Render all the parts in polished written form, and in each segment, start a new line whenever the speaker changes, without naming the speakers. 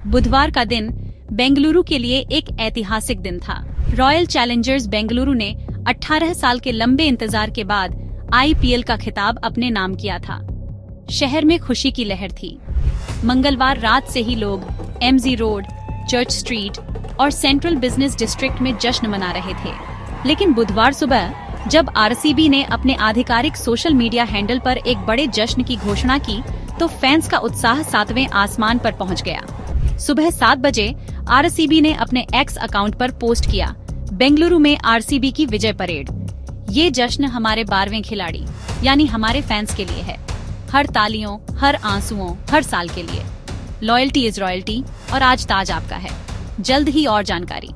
बुधवार का दिन बेंगलुरु के लिए एक ऐतिहासिक दिन था। रॉयल चैलेंजर्स बेंगलुरु ने 18 साल के लंबे इंतजार के बाद आईपीएल का खिताब अपने नाम किया था। शहर में खुशी की लहर थी। मंगलवार रात से ही लोग एमजी रोड, चर्च स्ट्रीट और सेंट्रल बिजनेस डिस्ट्रिक्ट में जश्न मना रहे थे। लेकिन बुधवार सुबह जब आरसीबी ने अपने आधिकारिक सोशल मीडिया हैंडल पर एक बड़े जश्न की घोषणा की, तो फैंस का उत्साह 7वें आसमान पर पहुंच गया। सुबह 7 बजे आरसीबी ने अपने एक्स अकाउंट पर पोस्ट किया, बेंगलुरु में आरसीबी की विजय परेड। ये जश्न हमारे 12वें खिलाड़ी यानी हमारे फैंस के लिए है। हर तालियों, हर आंसुओं, हर साल के लिए। लॉयल्टी इज रॉयल्टी और आज ताज आपका है। जल्द ही और जानकारी।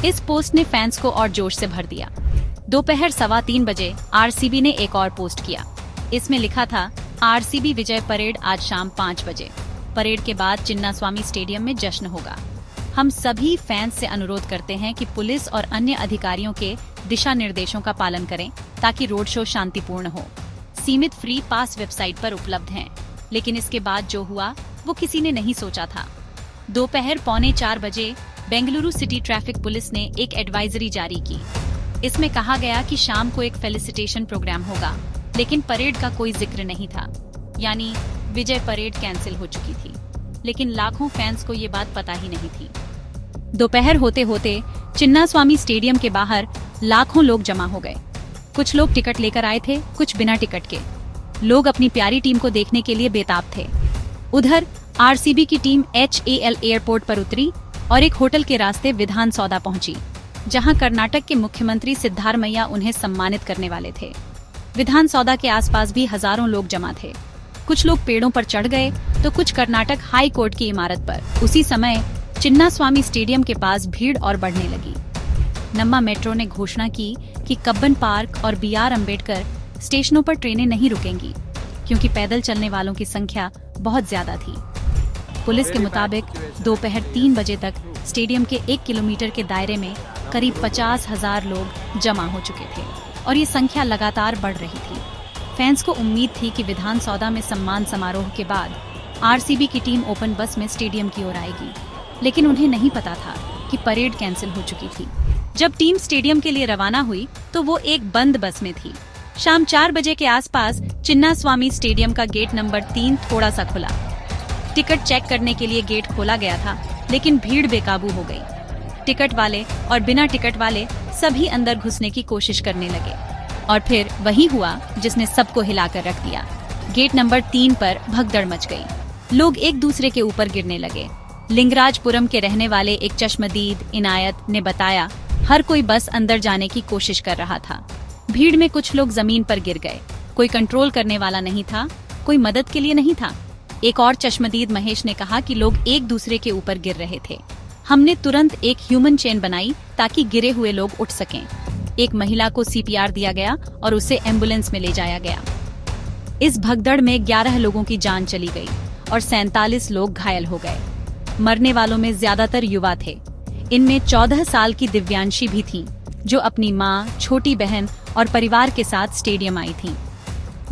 इस पोस्ट ने फैंस को और जोश से भर दिया। दोपहर 3:15 बजे आरसीबी ने एक और पोस्ट किया। इसमें लिखा था, आरसीबी विजय परेड आज शाम 5 बजे। परेड के बाद चिन्नास्वामी स्टेडियम में जश्न होगा। हम सभी फैंस से अनुरोध करते हैं कि पुलिस और अन्य अधिकारियों के दिशा निर्देशों का पालन करें ताकि रोड शो शांतिपूर्ण हो। सीमित फ्री पास वेबसाइट पर उपलब्ध हैं, लेकिन इसके बाद जो हुआ वो किसी ने नहीं सोचा था। दोपहर 3:45 बजे बेंगलुरु सिटी ट्रैफिक पुलिस ने एक एडवाइजरी जारी की। इसमें कहा गया कि शाम को एक फेलिसिटेशन प्रोग्राम होगा, लेकिन परेड का कोई जिक्र नहीं था। यानी विजय परेड कैंसिल हो चुकी थी। लेकिन लाखों फैंस को ये बात पता ही नहीं थी। दोपहर होते होते चिन्नास्वामी स्टेडियम के बाहर लाखों लोग जमा हो गए। कुछ लोग टिकट लेकर आए थे, कुछ बिना टिकट के। लोग अपनी प्यारी टीम को देखने के लिए बेताब थे। उधर आरसीबी की टीम HAL एयरपोर्ट पर उतरी और एक होटल के रास्ते विधान सौदा पहुंची, जहां कर्नाटक के मुख्यमंत्री सिद्धारमैया उन्हें सम्मानित करने वाले थे। विधान सौदा के आसपास भी हजारों लोग जमा थे। कुछ लोग पेड़ों पर चढ़ गए तो कुछ कर्नाटक हाई कोर्ट की इमारत पर। उसी समय चिन्नास्वामी स्टेडियम के पास भीड़ और बढ़ने लगी। नम्मा मेट्रो ने घोषणा की कि कब्बन पार्क और BR अम्बेडकर स्टेशनों पर ट्रेनें नहीं रुकेंगी, क्योंकि पैदल चलने वालों की संख्या बहुत ज्यादा थी। पुलिस के मुताबिक दोपहर 3 बजे तक स्टेडियम के 1 किलोमीटर के दायरे में करीब 50,000 लोग जमा हो चुके थे और ये संख्या लगातार बढ़ रही थी। फैंस को उम्मीद थी कि विधान सौदा में सम्मान समारोह के बाद आरसीबी की टीम ओपन बस में स्टेडियम की ओर आएगी, लेकिन उन्हें नहीं पता था कि परेड कैंसिल हो चुकी थी। जब टीम स्टेडियम के लिए रवाना हुई तो वो एक बंद बस में थी। शाम 4 बजे के आसपास चिन्नास्वामी स्टेडियम का गेट नंबर 3 थोड़ा सा खुला। टिकट चेक करने के लिए गेट खोला गया था, लेकिन भीड़ बेकाबू हो गई। टिकट वाले और बिना टिकट वाले सभी अंदर घुसने की कोशिश करने लगे और फिर वही हुआ जिसने सबको हिलाकर रख दिया। गेट नंबर 3 पर भगदड़ मच गई। लोग एक दूसरे के ऊपर गिरने लगे। लिंगराजपुरम के रहने वाले एक चश्मदीद इनायत ने बताया, हर कोई बस अंदर जाने की कोशिश कर रहा था। भीड़ में कुछ लोग जमीन पर गिर गए। कोई कंट्रोल करने वाला नहीं था, कोई मदद के लिए नहीं था। एक और चश्मदीद महेश ने कहा कि लोग एक दूसरे के ऊपर गिर रहे थे। हमने तुरंत एक ह्यूमन चेन बनाई ताकि गिरे हुए लोग उठ सकें। एक महिला को CPR दिया गया और उसे एम्बुलेंस में ले जाया गया। इस भगदड़ में 11 लोगों की जान चली गई और 47 लोग घायल हो गए। मरने वालों में ज्यादातर युवा थे। इनमें 14 साल की दिव्यांशी भी थी, जो अपनी माँ, छोटी बहन और परिवार के साथ स्टेडियम आई थी।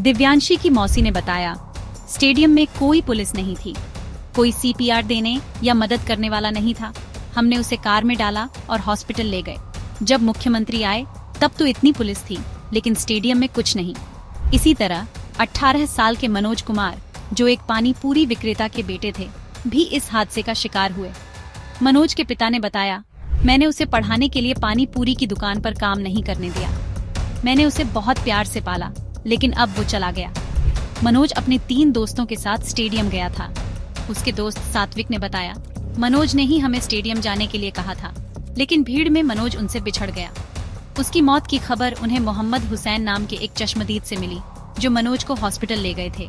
दिव्यांशी की मौसी ने बताया, स्टेडियम में कोई पुलिस नहीं थी, कोई CPR देने या मदद करने वाला नहीं था। हमने उसे कार में डाला और हॉस्पिटल ले गए। जब मुख्यमंत्री आए तब तो इतनी पुलिस थी, लेकिन स्टेडियम में कुछ नहीं। इसी तरह 18 साल के मनोज कुमार, जो एक पानी पूरी विक्रेता के बेटे थे, भी इस हादसे का शिकार हुए। मनोज के पिता ने बताया, मैंने उसे पढ़ाने के लिए पानी पूरी की दुकान पर काम नहीं करने दिया। मैंने उसे बहुत प्यार से पाला, लेकिन अब वो चला गया। मनोज अपने 3 दोस्तों के साथ स्टेडियम गया था। उसके दोस्त सात्विक ने बताया, मनोज ने ही हमें स्टेडियम जाने के लिए कहा था, लेकिन भीड़ में मनोज उनसे बिछड़ गया। उसकी मौत की खबर उन्हें मोहम्मद हुसैन नाम के एक चश्मदीद से मिली, जो मनोज को हॉस्पिटल ले गए थे।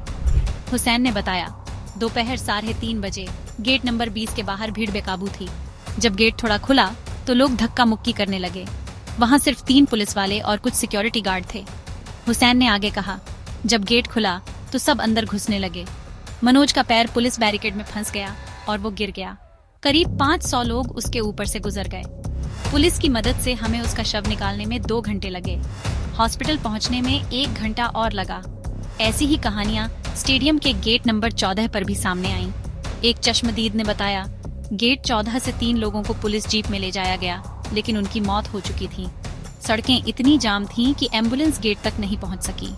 हुसैन ने बताया, दोपहर 3:30 बजे गेट नंबर 20 के बाहर भीड़ बेकाबू थी। जब गेट थोड़ा खुला तो लोग धक्का मुक्की करने लगे। वहां सिर्फ 3 पुलिस वाले और कुछ सिक्योरिटी गार्ड थे। हुसैन ने आगे कहा, जब गेट खुला तो सब अंदर घुसने लगे। मनोज का पैर पुलिस बैरिकेड में फंस गया और वो गिर गया। करीब 500 लोग उसके ऊपर से गुजर गए। पुलिस की मदद से हमें उसका शव निकालने में 2 घंटे लगे। हॉस्पिटल पहुंचने में 1 घंटा और लगा। ऐसी ही कहानियां स्टेडियम के गेट नंबर 14 पर भी सामने आईं। एक चश्मदीद ने बताया, गेट 14 से 3 लोगों को पुलिस जीप में ले जाया गया, लेकिन उनकी मौत हो चुकी थी। सड़कें इतनी जाम थीं कि एम्बुलेंस गेट तक नहीं पहुंच सकी।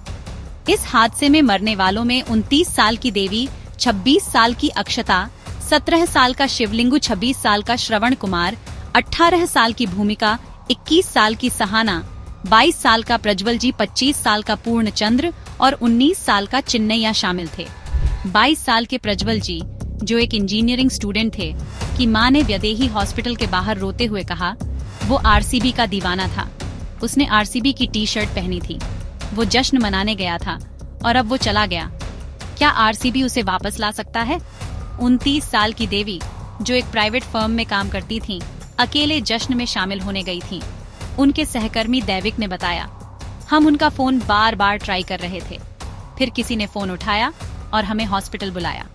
इस हादसे में मरने वालों में 29 साल की देवी, 26 साल की अक्षता, 17 साल का शिवलिंगू, 26 साल का श्रवण कुमार, 18 साल की भूमिका, 21 साल की सहाना, 22 साल का प्रज्वल जी, 25 साल का पूर्णचंद्र और 19 साल का चिन्नैया शामिल थे। 22 साल के प्रज्वल जी, जो एक इंजीनियरिंग स्टूडेंट थे, की मां ने वैदेही हॉस्पिटल के बाहर रोते हुए कहा, वो आरसीबी का दीवाना था। उसने आरसीबी की टी शर्ट पहनी थी। वो जश्न मनाने गया था और अब वो चला गया। क्या आरसीबी उसे वापस ला सकता है? 29 साल की देवी, जो एक प्राइवेट फर्म में काम करती थीं, अकेले जश्न में शामिल होने गई थीं। उनके सहकर्मी दैविक ने बताया, हम उनका फोन बार बार ट्राई कर रहे थे। फिर किसी ने फोन उठाया और हमें हॉस्पिटल बुलाया।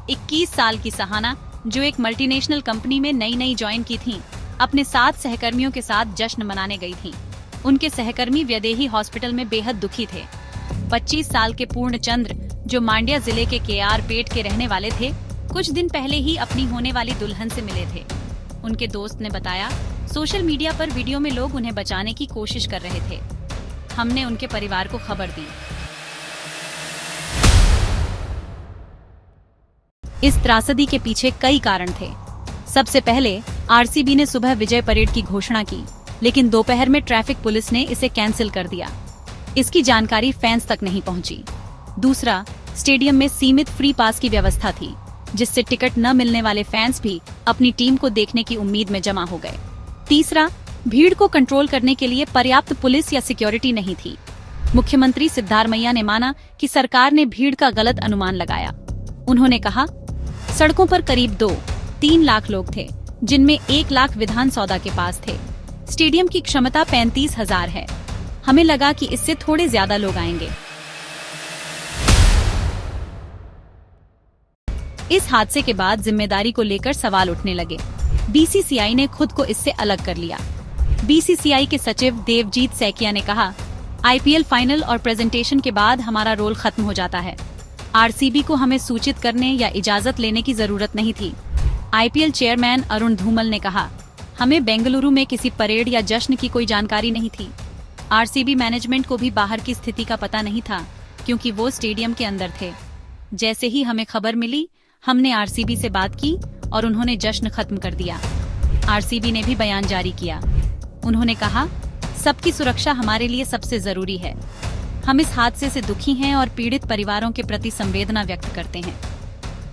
21 साल की सहाना, जो एक मल्टीनेशनल कंपनी में नई ज्वाइन की थीं, अपने 7 सहकर्मियों के साथ जश्न मनाने गई थीं। उनके सहकर्मी वैदेही हॉस्पिटल में बेहद दुखी थे। 25 साल के पूर्णचंद्र, जो मांड्या जिले के केआर पेट के रहने वाले थे, कुछ दिन पहले ही अपनी होने वाली दुल्हन से मिले थे। उनके दोस्त ने बताया, सोशल मीडिया पर वीडियो में लोग उन्हें बचाने की कोशिश कर रहे थे। हमने उनके परिवार को खबर दी। इस त्रासदी के पीछे कई कारण थे। सबसे पहले आरसीबी ने सुबह विजय परेड की घोषणा की, लेकिन दोपहर में ट्रैफिक पुलिस ने इसे कैंसिल कर दिया। इसकी जानकारी फैंस तक नहीं पहुंची। दूसरा, स्टेडियम में सीमित फ्री पास की व्यवस्था थी, जिससे टिकट न मिलने वाले फैंस भी अपनी टीम को देखने की उम्मीद में जमा हो गए। तीसरा, भीड़ को कंट्रोल करने के लिए पर्याप्त पुलिस या सिक्योरिटी नहीं थी। मुख्यमंत्री सिद्धारमैया ने माना कि सरकार ने भीड़ का गलत अनुमान लगाया। उन्होंने कहा, सड़कों पर करीब 2-3 लाख लोग थे, जिनमें 1 लाख विधान सौदा के पास थे। स्टेडियम की क्षमता 35,000 है। हमें लगा कि इससे थोड़े ज्यादा लोग आएंगे। इस हादसे के बाद जिम्मेदारी को लेकर सवाल उठने लगे। बीसीसीआई ने खुद को इससे अलग कर लिया। बीसीसीआई के सचिव देवजीत सैकिया ने कहा, आईपीएल फाइनल और प्रेजेंटेशन के बाद हमारा रोल खत्म हो जाता है। आरसीबी को हमें सूचित करने या इजाजत लेने की जरूरत नहीं थी। आईपीएल चेयरमैन अरुण धूमल ने कहा, हमें बेंगलुरु में किसी परेड या जश्न की कोई जानकारी नहीं थी। आरसीबी मैनेजमेंट को भी बाहर की स्थिति का पता नहीं था, क्योंकि वो स्टेडियम के अंदर थे। जैसे ही हमें खबर मिली, हमने आरसीबी से बात की और उन्होंने जश्न खत्म कर दिया। आरसीबी ने भी बयान जारी किया। उन्होंने कहा, सबकी सुरक्षा हमारे लिए सबसे जरूरी है। हम इस हादसे से दुखी हैं और पीड़ित परिवारों के प्रति संवेदना व्यक्त करते हैं।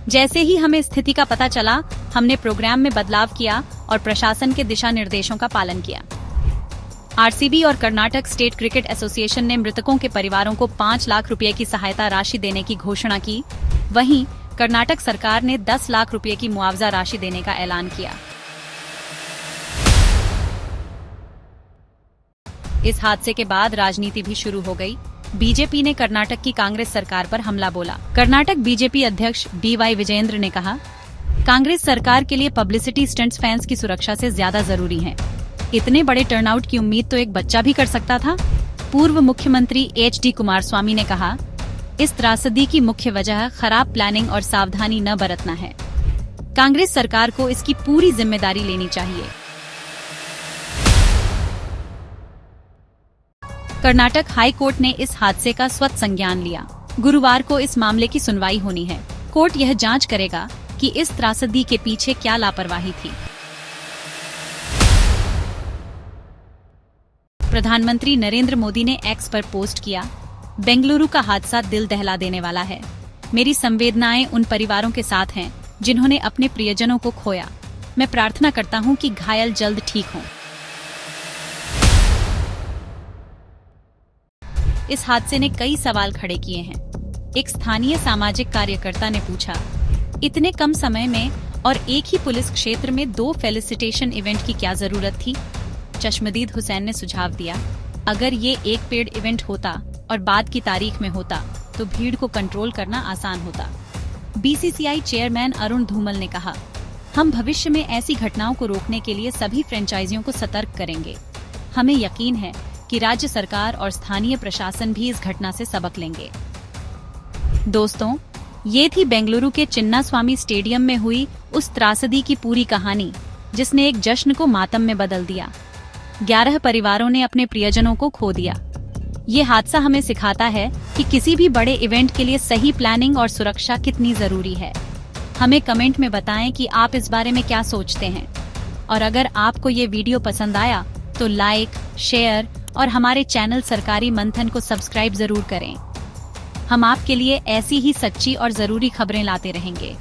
जैसे ही हमें स्थिति का पता चला, हमने प्रोग्राम में बदलाव किया और प्रशासन के दिशा निर्देशों का पालन किया। आरसीबी और कर्नाटक स्टेट क्रिकेट एसोसिएशन ने मृतकों के परिवारों को 5 लाख रुपए की सहायता राशि देने की घोषणा की। वहीं कर्नाटक सरकार ने 10 लाख रुपए की मुआवजा राशि देने का ऐलान किया। इस हादसे के बाद राजनीति भी शुरू हो गई। बीजेपी ने कर्नाटक की कांग्रेस सरकार पर हमला बोला। कर्नाटक बीजेपी अध्यक्ष बीवाई विजयेंद्र ने कहा, कांग्रेस सरकार के लिए पब्लिसिटी स्टंट्स फैंस की सुरक्षा से ज्यादा जरूरी हैं। इतने बड़े टर्नआउट की उम्मीद तो एक बच्चा भी कर सकता था। पूर्व मुख्यमंत्री एचडी कुमारस्वामी ने कहा, इस त्रासदी की मुख्य वजह खराब प्लानिंग और सावधानी न बरतना है। कांग्रेस सरकार को इसकी पूरी जिम्मेदारी लेनी चाहिए। कर्नाटक हाई कोर्ट ने इस हादसे का स्वतः संज्ञान लिया। गुरुवार को इस मामले की सुनवाई होनी है। कोर्ट यह जांच करेगा कि इस त्रासदी के पीछे क्या लापरवाही थी। प्रधानमंत्री नरेंद्र मोदी ने एक्स पर पोस्ट किया, बेंगलुरु का हादसा दिल दहला देने वाला है। मेरी संवेदनाएं उन परिवारों के साथ हैं जिन्होंने अपने प्रियजनों को खोया। मैं प्रार्थना करता हूं कि घायल जल्द ठीक हों। इस हादसे ने कई सवाल खड़े किए हैं। एक स्थानीय सामाजिक कार्यकर्ता ने पूछा, इतने कम समय में और एक ही पुलिस क्षेत्र में 2 फेलिसिटेशन इवेंट की क्या जरूरत थी? चश्मदीद हुसैन ने सुझाव दिया, अगर ये एक पेड इवेंट होता और बाद की तारीख में होता तो भीड़ को कंट्रोल करना आसान होता। बीसीसीआई चेयरमैन अरुण धूमल ने कहा, हम भविष्य में ऐसी घटनाओं को रोकने के लिए सभी फ्रेंचाइजियों को सतर्क करेंगे। हमें यकीन है कि राज्य सरकार और स्थानीय प्रशासन भी इस घटना से सबक लेंगे। दोस्तों, ये थी बेंगलुरु के चिन्नास्वामी स्टेडियम में हुई उस त्रासदी की पूरी कहानी, जिसने एक जश्न को मातम में बदल दिया। 11 परिवारों ने अपने प्रियजनों को खो दिया। ये हादसा हमें सिखाता है कि किसी भी बड़े इवेंट के लिए सही प्लानिंग और सुरक्षा कितनी जरूरी है। हमें कमेंट में बताएं कि आप इस बारे में क्या सोचते हैं। और अगर आपको ये वीडियो पसंद आया तो लाइक, शेयर और हमारे चैनल सरकारी मंथन को सब्सक्राइब जरूर करें। हम आपके लिए ऐसी ही सच्ची और जरूरी खबरें लाते रहेंगे।